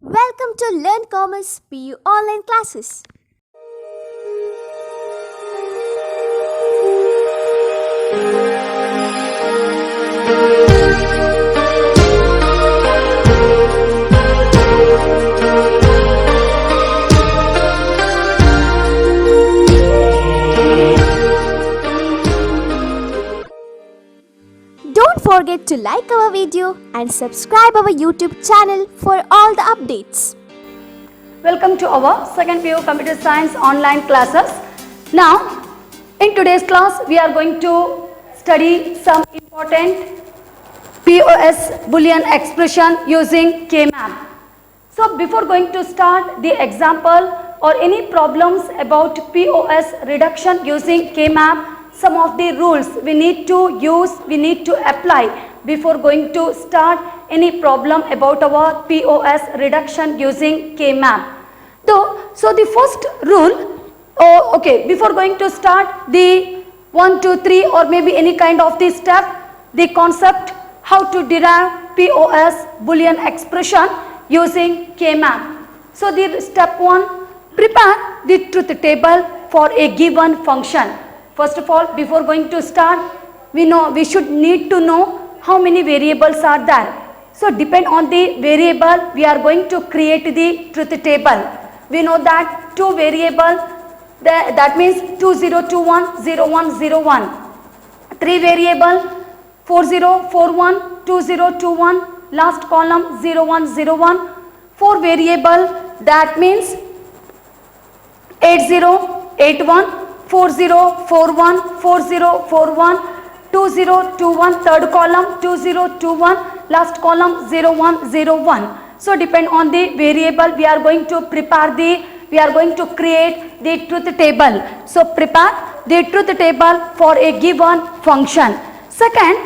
Welcome to Learn Commerce PU online classes. Don't forget to like our video and subscribe our YouTube channel for all the updates. Welcome to our second PU Computer Science online classes. Now, in today's class, we are going to study some important POS Boolean expression using K-map. So, before going to start the example or any problems about POS reduction using K-map, some of the rules we need to use, we need to apply before going to start any problem about our POS reduction using K-map. So the first rule, before going to start the 1, 2, 3 or maybe any kind of the step, the concept how to derive POS Boolean expression using K-map. So the step 1, prepare the truth table for a given function. First of all, before going to start, we should need to know how many variables are there. So depend on the variable, we are going to create the truth table. We know that 2 variable, that means 2021 0101. 3 variable 4041 2021, last column 0101. 4 variable, that means 8081 4041 4041, 2021, third column 2021, last column 0101. So depend on the variable, we are going to create the truth table. So prepare the truth table for a given function. Second,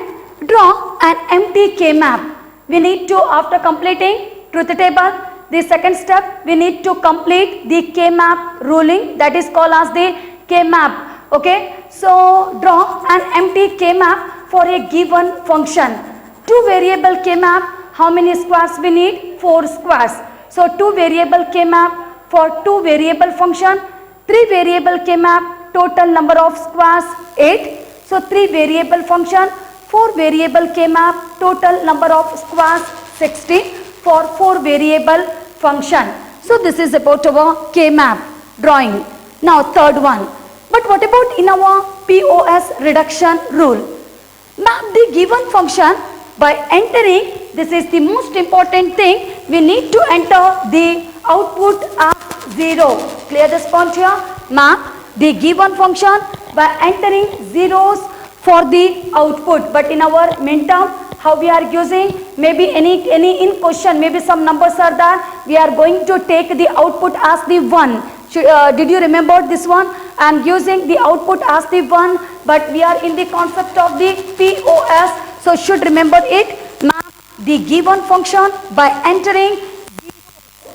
draw an empty K-map. We need to, after completing truth table, the second step, we need to complete the K-map ruling, that is called as the K-map. Okay, so draw an empty K-map for a given function. 2 variable K-map, how many squares we need? 4 squares. So 2 variable K-map for 2 variable function. 3 variable K-map, total number of squares 8. So 3 variable function. 4 variable K-map, total number of squares 16 for 4 variable function. So this is about our K-map drawing. Now third one. But what about in our POS reduction rule? Map the given function by entering, this is the most important thing, we need to enter the output as 0. Clear this point here? Map the given function by entering zeros for the output. But in our midterm, how we are using, maybe any in question, maybe some numbers are there, we are going to take the output as the 1. Did you remember this one? I am using the output as the 1, but we are in the concept of the POS, so should remember it. Map the given function by entering 0,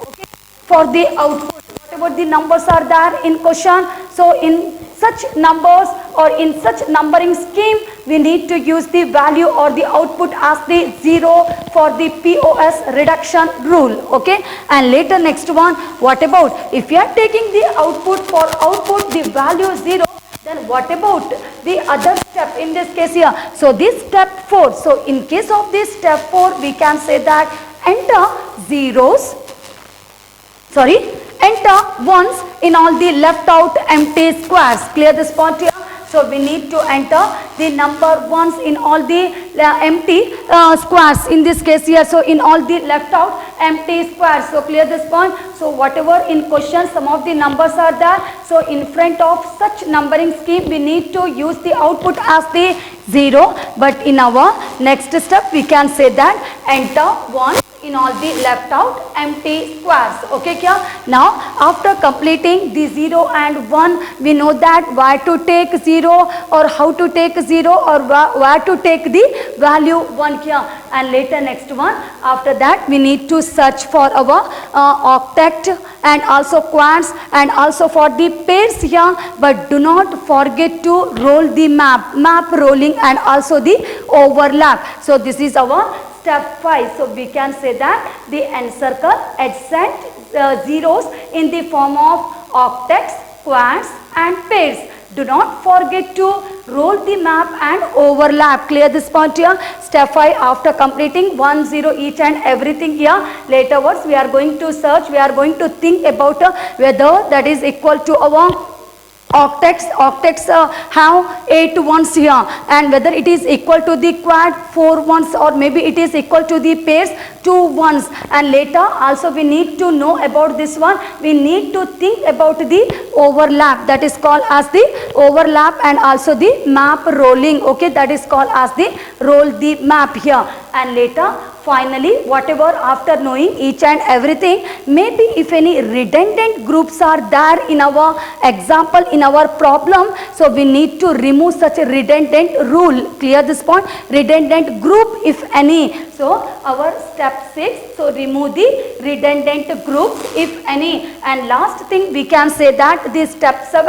okay, for the output. Whatever the numbers are there in question, so in such numbers or in such numbering scheme, we need to use the value or the output as the 0 for the POS reduction rule. Okay, and later next one, what about if we are taking the output for output the value 0, then what about the other step in this case here? So this step 4, so in case of this step 4, we can say that enter ones in all the left out empty squares. Clear this point here? So we need to enter the number ones in all the empty squares in this case here. So in all the left out empty squares. So clear this point. So whatever in question, some of the numbers are there. So in front of such numbering scheme, we need to use the output as the 0. But in our next step, we can say that enter 1 in all the left out empty squares. Okay, kya? Now after completing the 0 and 1, we know that where to take 0 or how to take 0 or where to take the value 1 kya. And later next one, after that we need to search for our octet and also quads and also for the pairs here, but do not forget to roll the map rolling and also the overlap. So this is our step 5. So we can say that the encircle adjacent zeros in the form of octets, quads and pairs. Do not forget to roll the map and overlap. Clear this point here. Step 5, after completing 1, 0 each and everything here, laterwards we are going to search, we are going to think about whether that is equal to our octets have 8 ones here, and whether it is equal to the quad 4 ones, or maybe it is equal to the pairs 2 ones. And later also we need to know about this one, we need to think about the overlap, that is called as the overlap, and also the map rolling. Okay, that is called as the roll the map here. And later finally, whatever after knowing each and everything, maybe if any redundant groups are there in our example, in our problem, so we need to remove such a redundant rule. Clear this point? Redundant group if any. So our step 6, so remove the redundant groups if any. And last thing we can say that the step 7,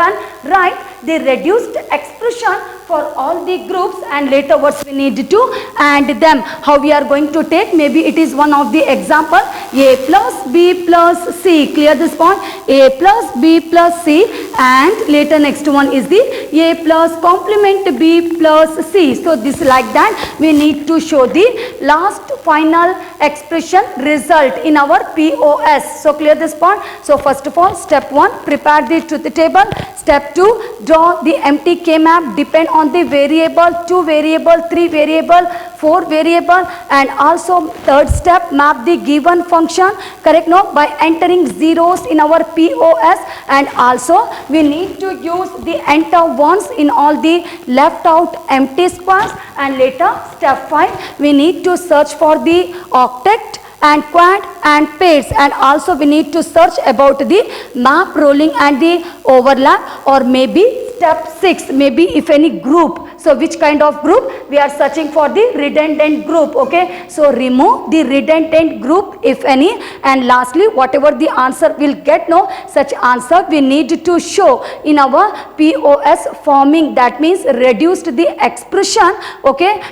write the reduced expression for all the groups, and later what we need to add them. How we are going to take, maybe it is one of the example, A plus B plus C. Clear this point? A plus B plus C, and later next one is the A plus complement B plus C. So this like that we need to show the last final expression result in our POS. So clear this point? So first of all, step 1, prepare the truth table. Step 2, draw the empty K-map, depend on the variable, 2 variable, 3 variable, 4 variable, and also third step, map the given function, correct, no, by entering zeros in our POS, and also we need to use the enter ones in all the left out empty squares. And later step 5, we need to search for the octet and quad and pairs, and also we need to search about the map rolling and the overlap, or maybe step 6, maybe if any group. So which kind of group? We are searching for the redundant group. Okay, so remove the redundant group if any. And lastly, whatever the answer will get, no, such answer we need to show in our POS forming, that means reduced the expression. Okay,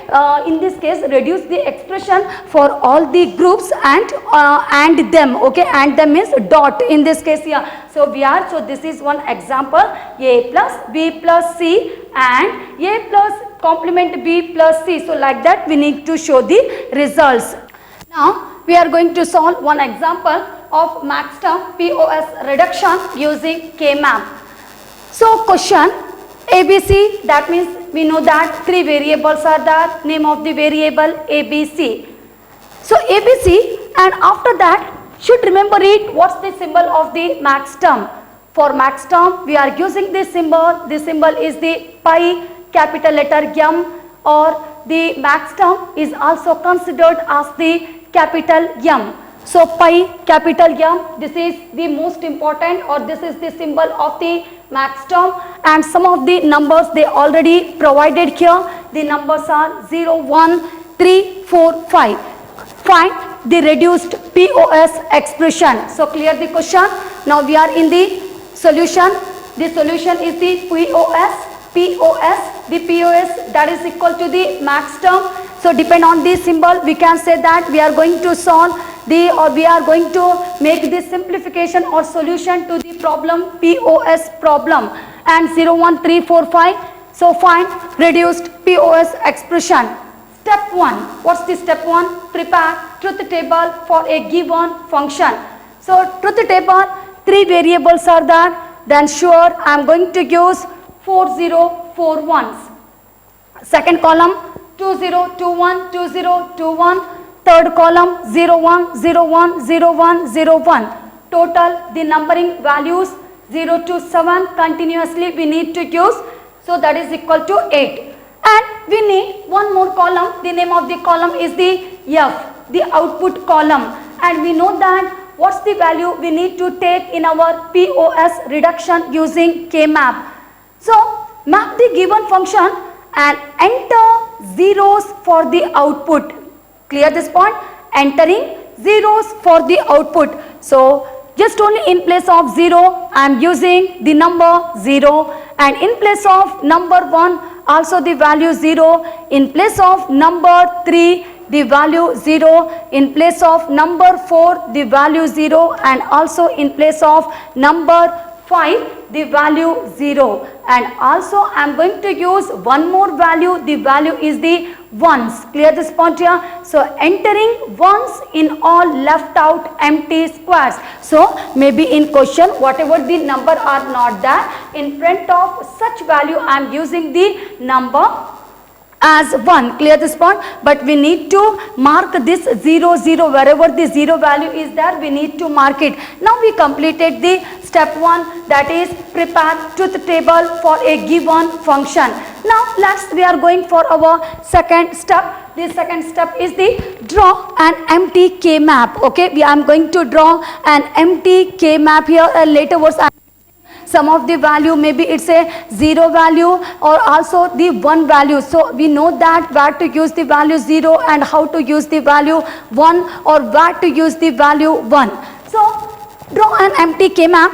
in this case reduce the expression for all the groups and them. Okay, and them means dot in this case here. So we are, so this is one example, A plus B plus C and A plus complement B plus C. So like that we need to show the results. Now we are going to solve one example of maxterm POS reduction using K-map. So question ABC, that means we know that 3 variables are there, name of the variable ABC. So ABC, and after that should remember it, what's the symbol of the max term. For max term we are using this symbol is the pi capital letter M, or the max term is also considered as the capital M. So pi capital M, this is the most important, or this is the symbol of the max term, and some of the numbers they already provided here. The numbers are 0, 1, 3, 4, 5. Find the reduced POS expression. So clear the question. Now we are in the solution. The solution is the POS. The POS that is equal to the max term. So depend on this symbol, we can say that we are going to solve the, or we are going to make the simplification or solution to the problem POS problem. And 0, 1, 3, 4, 5. So find reduced POS expression. Step 1, what's the step 1? Prepare truth table for a given function. So truth table, 3 variables are there, then sure I am going to use 4 0 4 1s. Second column 2 0 2 1 2 0 2 1. Third column 0 1 0 1 0 1 0 1. Total the numbering values 0 to 7 continuously we need to use, so that is equal to 8. And we need one more column. The name of the column is the F, the output column. And we know that what's the value we need to take in our POS reduction using K-map. So map the given function and enter zeros for the output. Clear this point? Entering zeros for the output. So just only in place of 0 I am using the number 0, and in place of number 1 also the value 0, in place of number 3 the value 0, in place of number 4 the value 0, and also in place of number 5 the value 0, and also I am going to use one more value, the value is the ones. Clear this point here? So entering ones in all left out empty squares. So maybe in question whatever the number are not there, in front of such value I am using the number as 1. Clear this point? But we need to mark this 0 0, wherever the 0 value is there we need to mark it. Now we completed the step 1, that is prepare truth table for a given function. Now we are going for our second step. The second step is the draw an empty K map. Okay, I am going to draw an empty K map here. Later words some of the value, maybe it's a 0 value or also the 1 value. So we know that where to use the value 0 and how to use the value 1, or where to use the value 1. So draw an empty K map.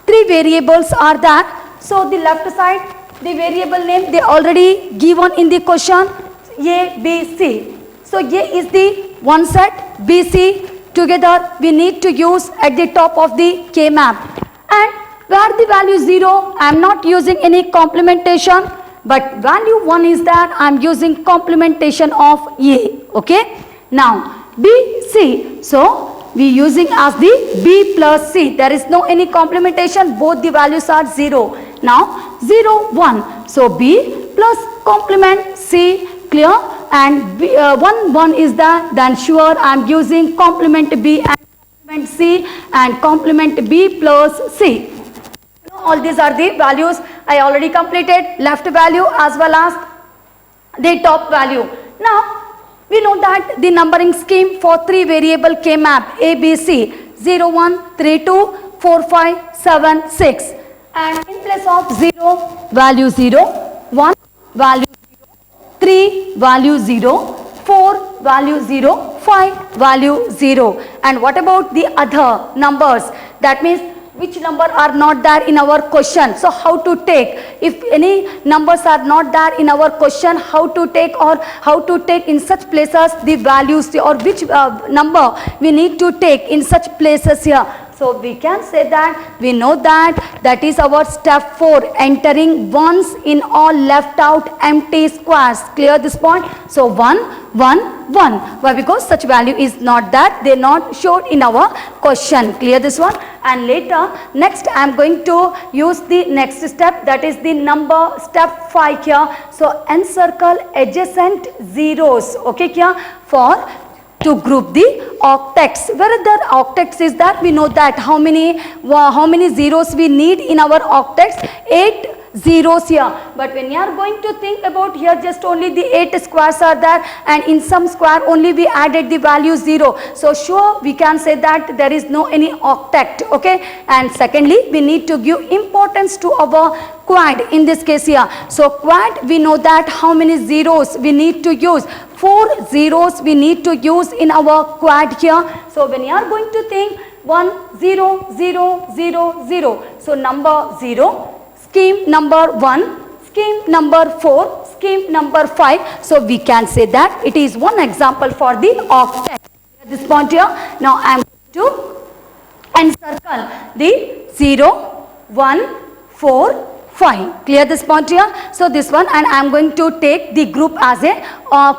3 variables are there. So the left side, the variable name they already given in the question, A, B, C. So A is the one set, B, C together we need to use at the top of the K map. And where the value 0, I am not using any complementation, but value 1 is there, I am using complementation of A. Okay. Now B, C. So we using as the B plus C. There is no any complementation, both the values are 0. Now 0, 1. So B plus complement C. Clear? And B, 1, 1 is there, then sure I am using complement B and complement C and complement B plus C. All these are the values I already completed, left value as well as the top value. Now we know that the numbering scheme for 3 variable K map A, B, C 0, 1, 3, 2, 4, 5, 7, 6, and in place of 0 value 0, 1 value 0, 3 value 0, 4 value 0, 5 value 0. And what about the other numbers? That means which number are not there in our question. So how to take, if any numbers are not there in our question, how to take, or how to take in such places the values, or which number we need to take in such places here. So we can say that we know that is our step 4, entering ones in all left out empty squares. Clear this point? So 1, 1, 1. Why? Because such value is not that, they not showed in our question. Clear this one? And later next I am going to use the next step, that is the number step 5 here. So encircle adjacent zeros. Okay, here for to group the octets. Where the octets is that, we know that how many zeros we need in our octets, 8 zeros here. But when you are going to think about here, just only the 8 squares are there, and in some square only we added the value 0. So sure we can say that there is no any octet. Okay. And secondly we need to give importance to our quad in this case here. So quad, we know that how many zeros we need to use, 4 zeros we need to use in our quad here. So when you are going to think 1, 0, 0, 0, 0. So number 0, scheme number 1, scheme number 4, scheme number 5. So we can say that it is one example for the octet. This point here. Now I am going to encircle the 0, 1, 4, 5. Clear this point here? So this one, and I am going to take the group as a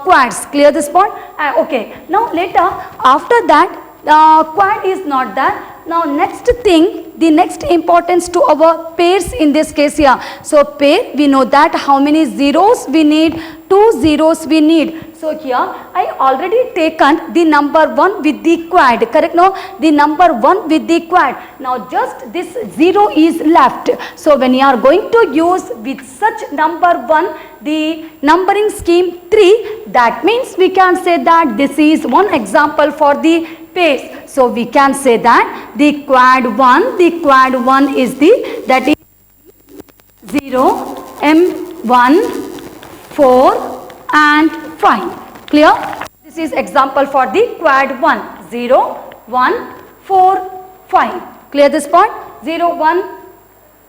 quads. Clear this point? Okay. Now later after that quad is not there. Now next thing, the next importance to our pairs in this case here. So pair, we know that how many zeros we need, 2 zeros we need. So here I already taken the number 1 with the quad, correct? No, the number 1 with the quad. Now just this 0 is left. So when you are going to use with such number 1 the numbering scheme 3, that means we can say that this is one example for the pairs. So we can say that the quad 1 is the, that is 0, M1, 4 and 5. Clear? This is example for the quad 1. 0, 1, 4, 5. Clear this point? 0, 1,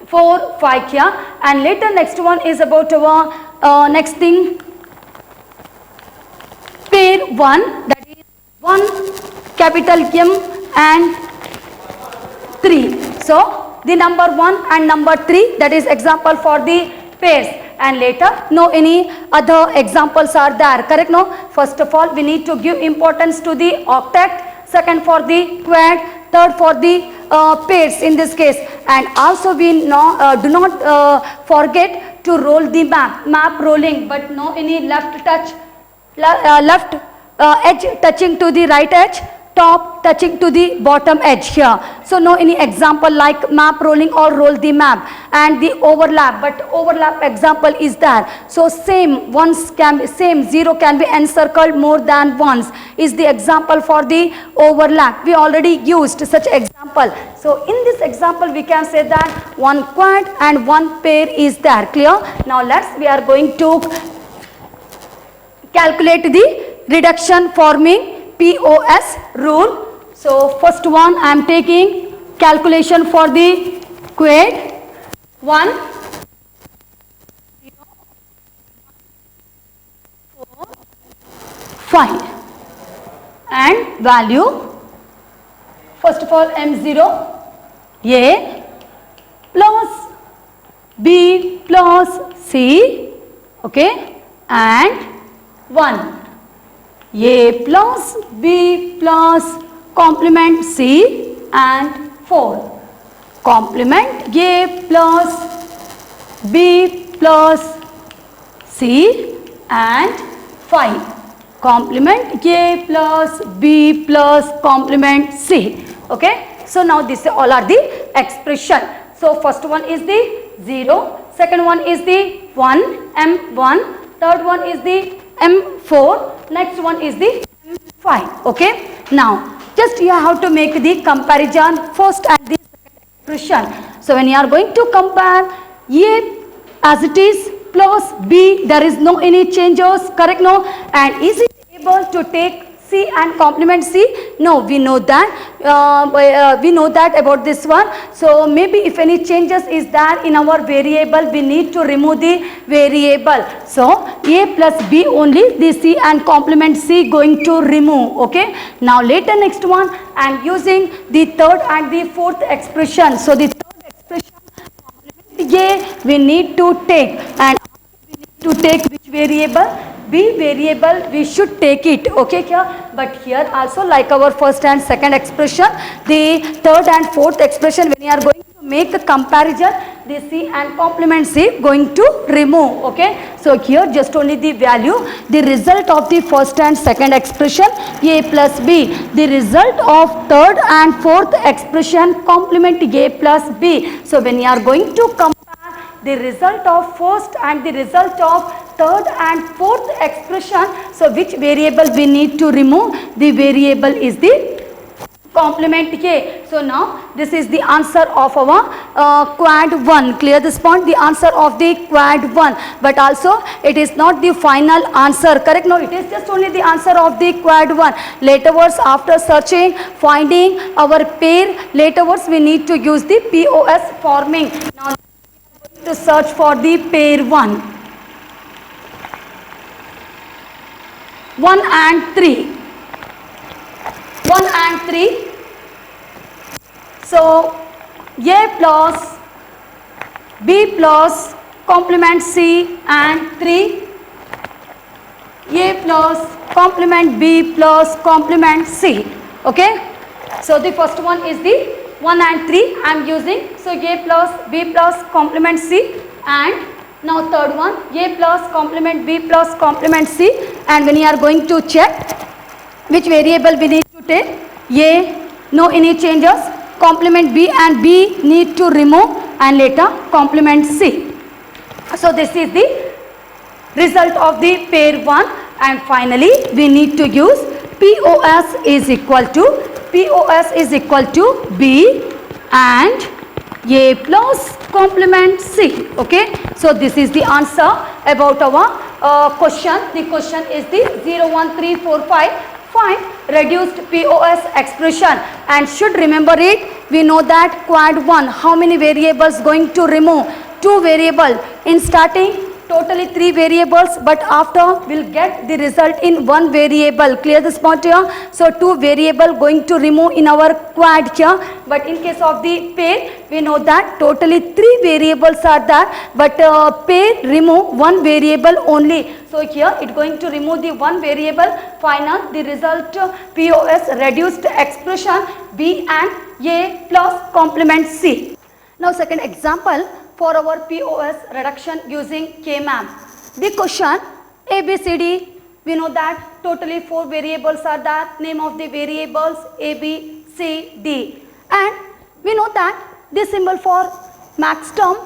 4, 5 here. And later next one is about our next thing. pair 1, that is 1 capital M and 3. So the number 1 and number 3, that is example for the pairs, and later no any other examples are there, correct? No, first of all we need to give importance to the octet, second for the quad, third for the pairs in this case, and also we do not forget to roll the map rolling, but no any left touch, left edge touching to the right edge, top touching to the bottom edge here. So no any example like map rolling or roll the map, and the overlap, but overlap example is there. So same ones can be, same 0 can be encircled more than once is the example for the overlap. We already used such example. So in this example we can say that one quad and one pair is there. Clear? Now we are going to calculate the reduction forming POS rule. So first one I am taking calculation for the quad 1, 0, 4, 5 and value, first of all M0 A plus B plus C, okay, and 1 A plus B plus complement C and 4 complement A plus B plus C and 5 complement A plus B plus complement C. Okay. So now this all are the expression. So first one is the 0, second one is the 1 M1, third one is the M4, next one is the M5. Okay. Now just you have to make the comparison first and the second expression. So when you are going to compare A as it is plus B, there is no any changes, correct? No. And is it able to take C and complement C? No, we know that about this one. So maybe if any changes is there in our variable, we need to remove the variable. So A plus B only, the C and complement C going to remove. Okay. Now later next one I am using the third and the fourth expression. So the third expression complement A we need to take, and we need to take which variable? B variable we should take it, okay here. But here also like our first and second expression, the third and fourth expression, when you are going to make a comparison, the C and complement C going to remove, okay. So here just only the value, the result of the first and second expression A plus B, the result of third and fourth expression complement A plus B. So when you are going to compare the result of first and the result of third and fourth expression, so which variable we need to remove? The variable is the complement A. So now this is the answer of our quad 1. Clear this point? The answer of the quad 1. But also it is not the final answer, correct? No, it is just only the answer of the quad 1. Laterwards after searching, finding our pair, laterwards we need to use the POS forming. Now to search for the pair 1 and 3, 1 and 3. So A plus B plus complement C and 3, A plus complement B plus complement C, okay. So the first one is the 1 and 3 I am using. So A plus B plus complement C, and now third one A plus complement B plus complement C. And when you are going to check which variable we need to take, A no any changes, complement B and B need to remove, and later complement C. So this is the result of the pair 1, and finally we need to use POS is equal to B and A plus complement C, okay. So this is the answer about our question. The question is the 0, 1, 3, 4, 5. Find reduced POS expression, and should remember it. We know that quad 1 how many variables going to remove? 2 variable. In starting totally 3 variables, but after we'll get the result in 1 variable. Clear this point here? So 2 variable going to remove in our quad here, but in case of the pair, we know that totally 3 variables are there, but pair remove 1 variable only. So here it going to remove the 1 variable. Final, the result POS reduced expression B and A plus complement C. Now second example for our POS reduction using K-map. The question ABCD, we know that totally 4 variables are there. Name of the variables A, B, C, D. And we know that the symbol for max term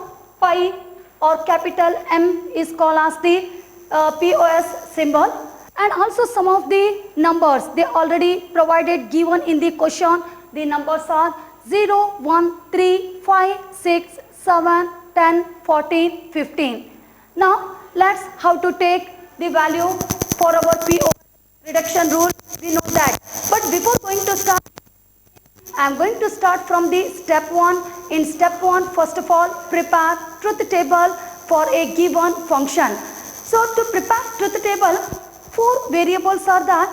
pi or capital M is called as the POS symbol. And also some of the numbers they already provided given in the question. The numbers are 0, 1, 3, 5, 6, 7, 10, 14, 15. Now let's how to take the value for our POS reduction rule. We know that. But before going to start, I am going to start from the step 1. In step 1, first of all, prepare truth table for a given function. So to prepare truth table, 4 variables are there.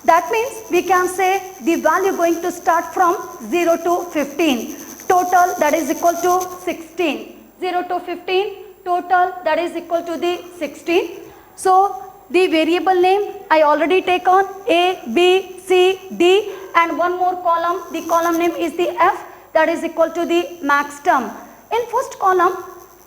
That means we can say the value going to start from 0 to 15. Total that is equal to 16. 0 to 15, total that is equal to the 16. So the variable name I already take on A, B, C, D, and one more column. The column name is the F, that is equal to the max term. In first column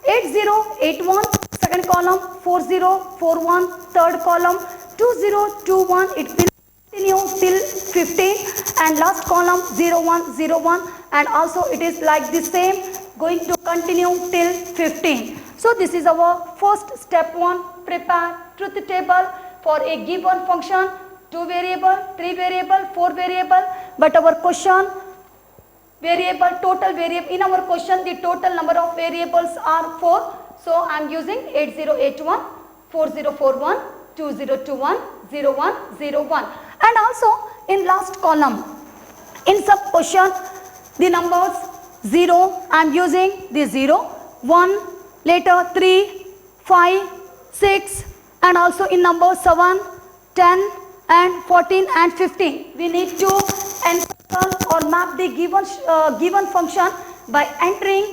8081, second column 4041, third column 2021, it will continue till 15, and last column 0101, and also it is like the same going to continue till 15. So this is our first step 1, prepare truth table for a given function. 2 variable, 3 variable, 4 variable, but our question variable, total variable, in our question the total number of variables are 4. So I am using 8081, 4041, 2021, 0101, and also in last column in sub question the numbers 0, I am using the 0, 1, later 3, 5, 6, and also in number 7, 10, and 14 and 15. We need to encircle or map the given function by entering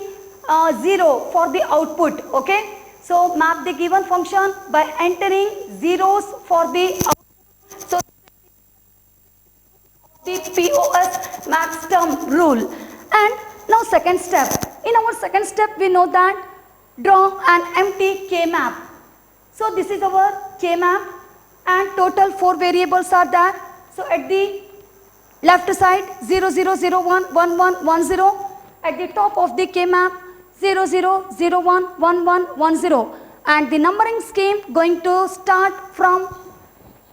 0 for the output. Okay. So map the given function by entering zeros for the output. So the POS max term rule. And now second step. In our second step we know that draw an empty K-map. So this is our K-map and total 4 variables are there. So at the left side 0001 1110, at the top of the K-map 0001 1110, and the numbering scheme going to start from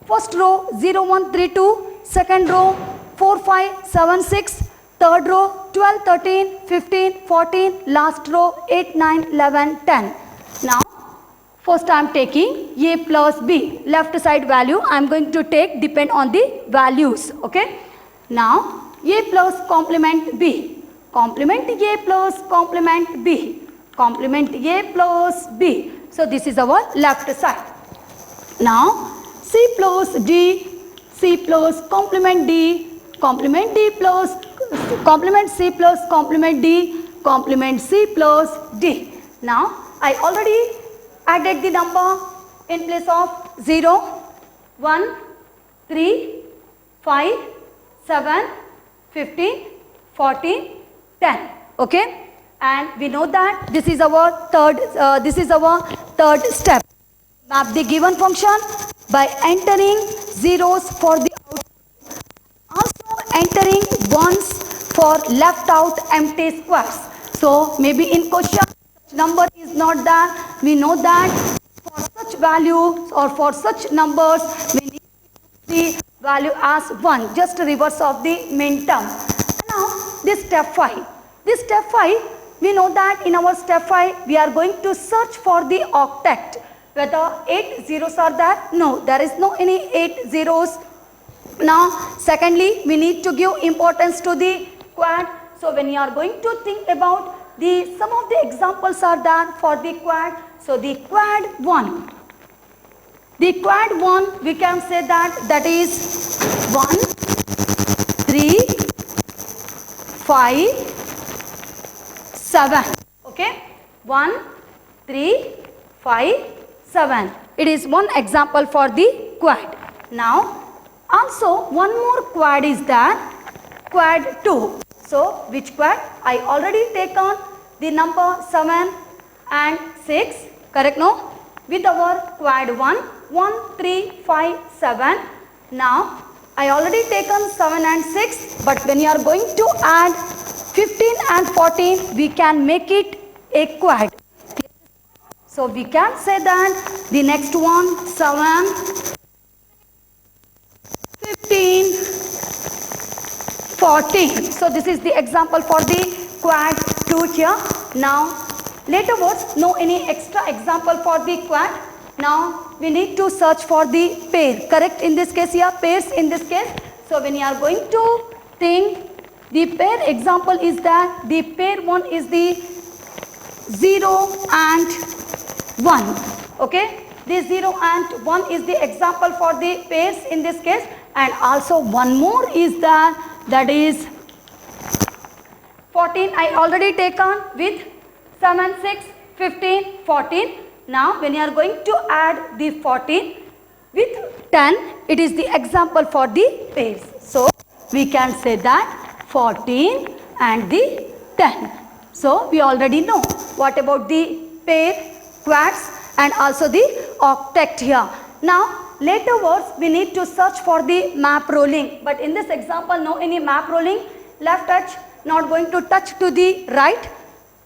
first row 0132, second row 4576, third row 12 13 15 14, last row 8 9 11 10. Now first I am taking A plus B, left side value I am going to take depend on the values. Okay. Now A plus complement B, complement A plus complement B, complement A plus B. So this is our left side. Now C plus D, C plus complement D, complement D plus complement C plus complement D, complement C plus D. Now I already added the number in place of 0, 1, 3, 5, 7, 15, 14, 10. Okay, and we know that this is our third step. Map the given function by entering zeros for the output, also entering ones for left out empty squares. So maybe in question number is not there. We know that for such values or for such numbers we need the value as 1, just reverse of the min term. Now this step 5. This step 5, we know that in our step 5 we are going to search for the octet. Whether 8 zeros are there? No, there is no any 8 zeros. Now secondly we need to give importance to the quad. So when you are going to think about some of the examples are there for the quad. So the quad 1. The quad 1, we can say that is 1, 3, 5, 7. Okay, 1, 3, 5, 7. It is one example for the quad. Now, also one more quad is there, quad 2. So, which quad? I already taken the number 7 and 6, correct no? With our quad 1, 1, 3, 5, 7. Now, I already taken 7 and 6, but when you are going to add 15 and 14, we can make it a quad. So, we can say that the next one 7, 15, 14. So, this is the example for the quad 2 here. Now, later words, no any extra example for the quad. Now, we need to search for the pair, correct in this case here, pairs in this case. So, when you are going to think, the pair example is that the pair 1 is the 0 and 1, okay. The 0 and 1 is the example for the pairs in this case, and also one more is that is 14 I already taken with 7, 6, 15, 14. Now, when you are going to add the 14 with 10, it is the example for the pairs. So, we can say that 14 and the 10. So, we already know what about the pair, quads and also the octet here. Now, later words we need to search for the map rolling, but in this example no any map rolling, left edge not going to touch to the right,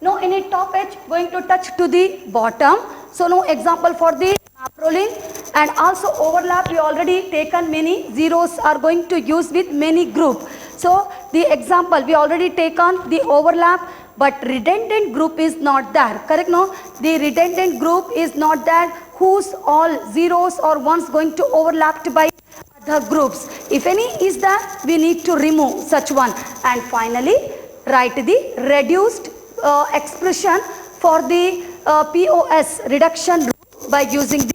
no any top edge going to touch to the bottom. So, no example for the map rolling, and also overlap we already taken many zeros are going to use with many group. So, the example we already taken the overlap, but redundant group is not there, correct no? The redundant group is not there whose all zeros or ones going to overlapped by other groups. If any is there, we need to remove such one. And finally, write the reduced expression for the POS reduction rule by using the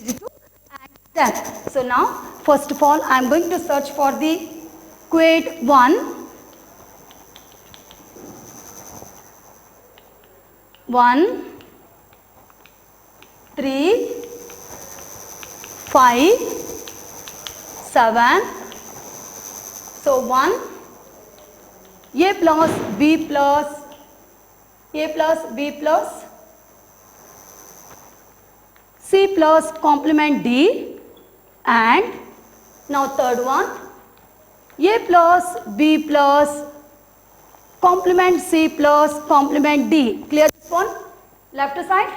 and then. So now, first of all, I am going to search for the quad 1, 1, 3, 5, 7. So 1, A plus B plus A plus B plus C plus complement D, and now third one A plus B plus complement C plus complement D. Clear this one? Left side,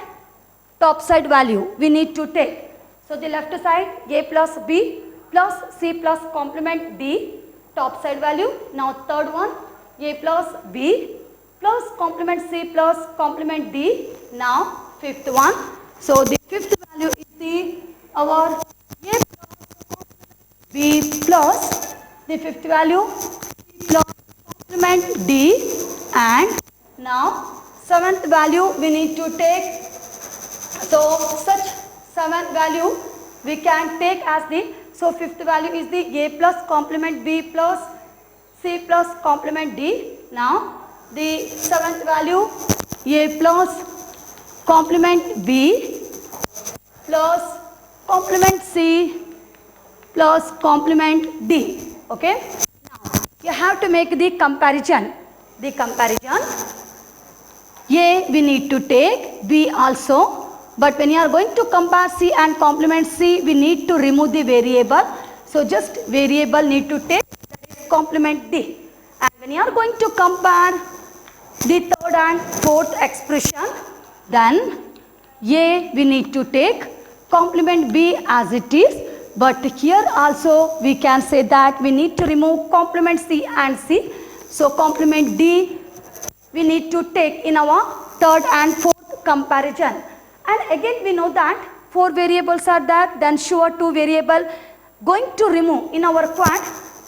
top side value we need to take. So, the left side A plus B plus C plus complement D, top side value. Now, third one A plus B plus complement C plus complement D. Now, fifth one. So, the fifth value is the our A plus B plus the fifth value C plus complement D, and now seventh value we need to take. So, such seventh value we can take as the, so fifth value is the A plus complement B plus C plus complement D. Now, the seventh value A plus complement B plus complement C plus complement D. Okay. Now, you have to make the comparison. The comparison, A we need to take, B also, but when you are going to compare C and complement C, we need to remove the variable. So, just variable need to take, that is complement D. And when you are going to compare the third and fourth expression, then A we need to take, complement B as it is, but here also we can say that we need to remove complement C and C. So, complement D we need to take in our third and fourth comparison. And again we know that 4 variables are there, then sure 2 variable going to remove in our quad.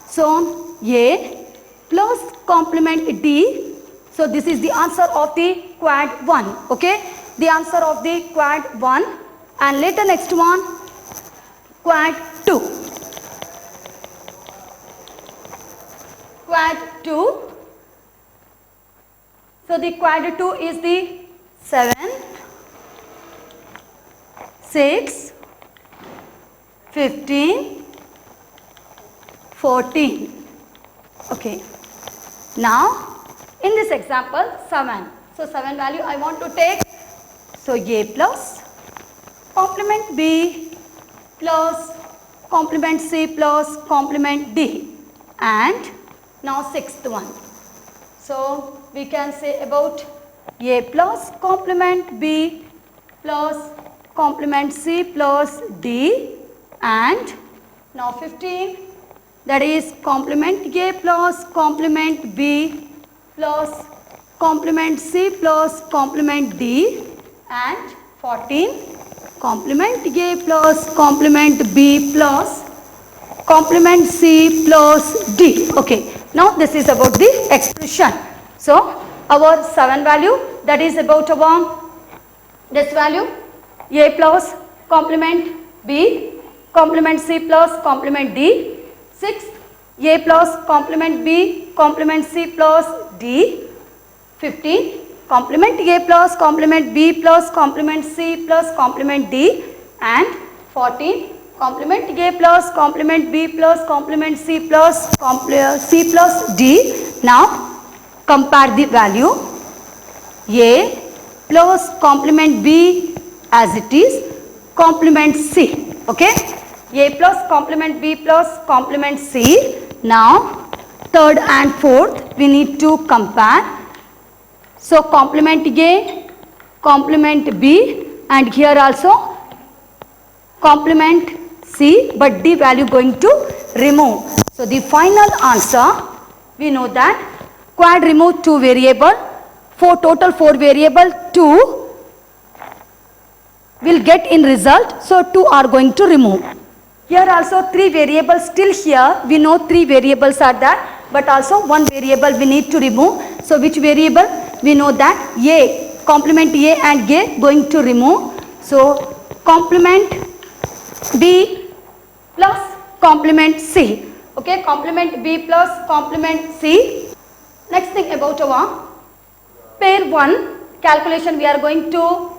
So, A plus complement D So this is the answer of the quad 1. Okay, the answer of the quad 1. And later next one, quad 2. Quad 2. So the quad 2 is the 7, 6, 15, 14. Okay. Now in this example 7. So 7 value I want to take. So A plus complement B plus complement C plus complement D. And now sixth one. So we can say about A plus complement B plus complement C plus D, and now 15, that is complement A plus complement B plus complement C plus complement D, and 14 complement A plus complement B plus complement C plus D. Okay, now this is about the expression. So our 7 value, that is about our this value A plus complement B complement C plus complement D. 6 A plus complement B complement C plus D. 15 complement A plus complement B plus complement C plus complement D, and 14 complement A plus complement B plus complement C plus C plus D. Now compare the value. A plus complement B as it is complement C. Okay, A plus complement B plus complement C. Now third and fourth we need to compare. So complement A, complement B, and here also complement C, but D value going to remove. So the final answer, we know that quad remove 2 variable, for total 4 variable, 2 will get in result. So 2 are going to remove. Here also 3 variables, still here we know 3 variables are there, but also 1 variable we need to remove. So which variable? We know that A, complement A and A going to remove. So complement B plus complement C. Okay, complement B plus complement C. Next thing about our pair 1 calculation we are going to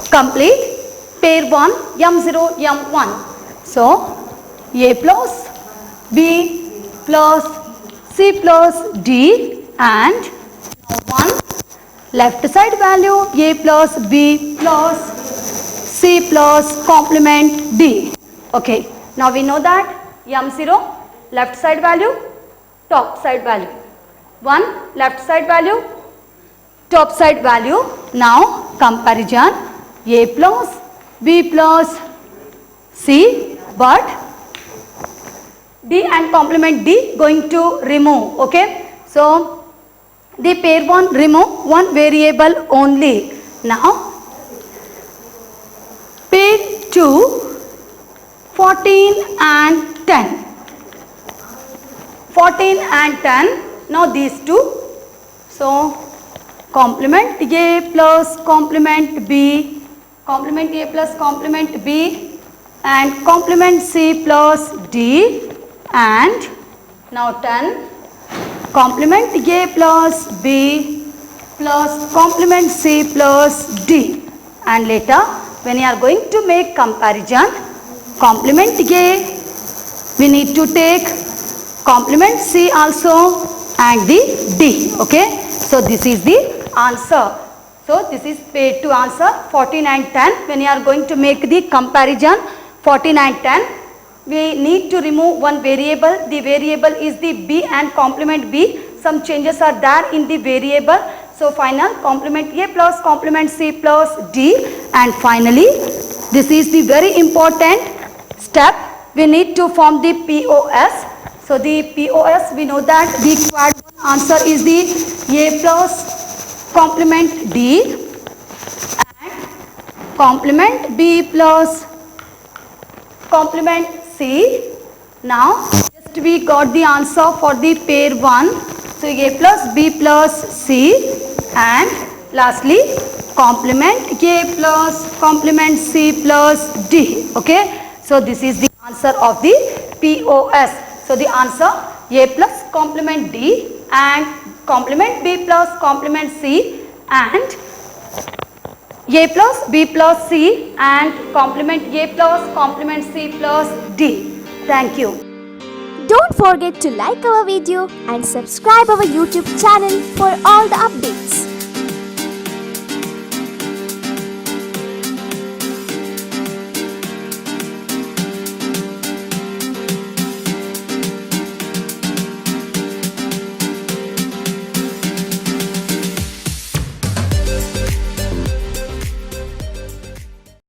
complete. Pair 1 M0 M1. So A plus B plus C plus D, and now 1 left side value A plus B plus C plus complement D. Okay, now we know that M0 left side value, top side value. 1 left side value, top side value. Now comparison A plus B plus C, but D and complement D going to remove. Okay, so the pair 1 remove 1 variable only. Now pair 2 14 and 10. 14 and 10. Now these two. So complement A plus complement B, complement A plus complement B, and complement C plus D, and now 10 complement A plus B plus complement C plus D. And later when you are going to make comparison, complement A we need to take complement C also and the D. Okay, so this is the answer. So this is pair 2 answer 14 and 10. When you are going to make the comparison 14 and 10, we need to remove one variable. The variable is the B and complement B. Some changes are there in the variable. So final complement A plus complement C plus D, and finally this is the very important step. We need to form the POS. So the POS, we know that the quad 1 answer is the A plus complement D and complement B plus complement C. Now just we got the answer for the pair 1. So A plus B plus C, and lastly complement A plus complement C plus D. Okay. So this is the answer of the POS. So the answer A plus complement D and complement B plus complement C and A plus B plus C and complement A plus complement C plus D. Thank you. Don't forget to like our video and subscribe our YouTube channel for all the updates.